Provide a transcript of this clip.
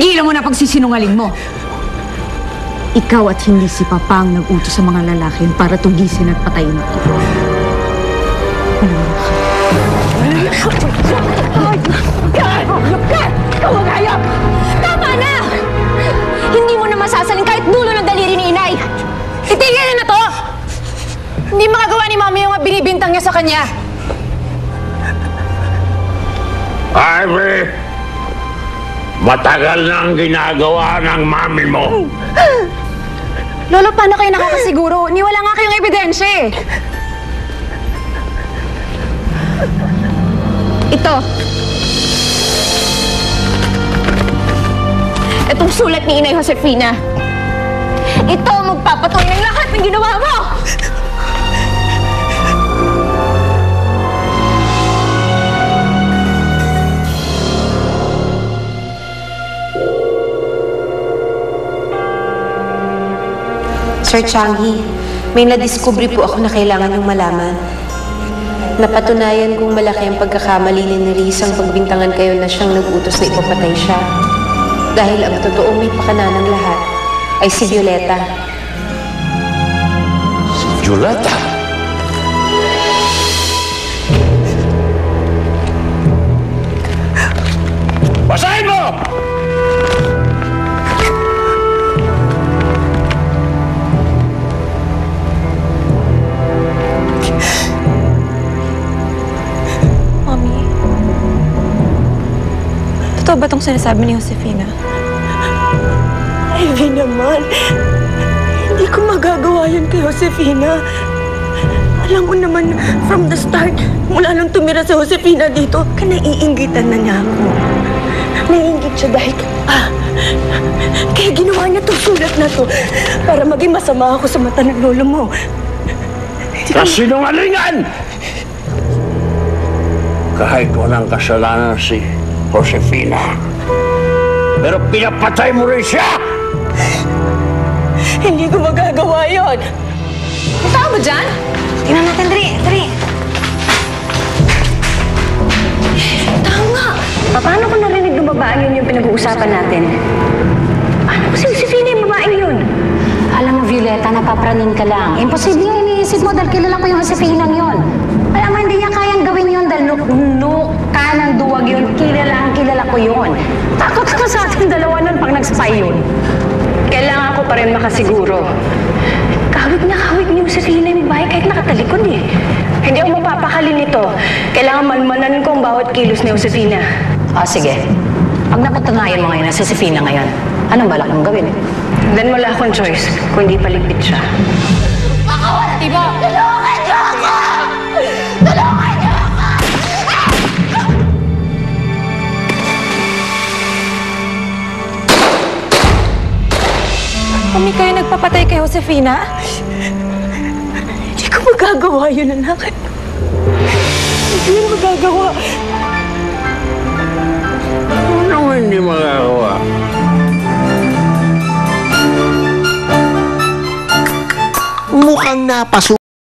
Tigilan mo na pagsisinungaling mo. Ikaw at hindi si Papa ang nag-utos sa mga lalaki para tugisin at patayin ito. Tama na! Hindi mo na masasalin kahit dulo ng daliri ni Inay! Itigil na to! Hindi makagawa ni Mami yung binibintang niya sa kanya. Ivy! Matagal na ang ginagawa ng mami mo. Lolo, paano kayo nakakasiguro? Wala nga kayong ebidensya eh. Ito. Itong sulat ni Inay Josefina. Ito ang magpapatuloy ng lahat ng ginawa mo! Sir Changi, may nadiskubre po ako na kailangan niyong malaman. Napatunayan kong malaki ang pagkakamali ni Nerys ang pagbintangan kayo na siyang nag-utos na ipapatay siya. Dahil ang totoong may pakana ng lahat ay si Violeta. Si Violeta? Basahin mo! Totoo ba itong sinasabi ni Josefina? Ivy naman, hindi ko magagawa yun kay Josefina. Alam mo naman, from the start, mula nang tumira si Josefina dito, naiinggitan na niya ako. Naiingit siya dahil, kaya ginawa niya itong sulat na to para maging masama ako sa mata ng lolo mo. Kasinungalingan! Kahit walang kasalanan si Josefina, pero pinapatay mo rin siya! Hindi ko magagawa yun! Tao ba dyan? Tingnan natin, dali. Tama! Paano ko narinig ng babae yun yung pinag-uusapan natin? Paano ko si Josefina yung babae yun? Alam mo, Violeta, napapraning ka lang. Imposible yung iniisip mo dahil kilala ko yung Josefina yun. Alam mo, hindi niya kayang gawin yun dahil nuk ka ng duwag yun. Kilala ko yun. Takot ka sa ating dalawa nun pag nag-spy yun. Kailangan ko pa rin makasiguro. Kawig ni Josefina yung bahay kahit nakatalikod eh. Hindi ako mapapakali nito. Kailangan malmanan ko ang bawat kilos ni Josefina. Sige. Pag napatunayan mo ngayon na si Josefina ngayon, anong balak mong gawin? Then wala akong choice kung hindi paligpit siya. Tibo! Tulungan niyo ako! Tulungan niyo ako! Mami, kayo nagpapatay kay Josefina? Hindi ko magagawa yun, anak. Hindi ko magagawa. Ano hindi magagawa? Mukhang napaso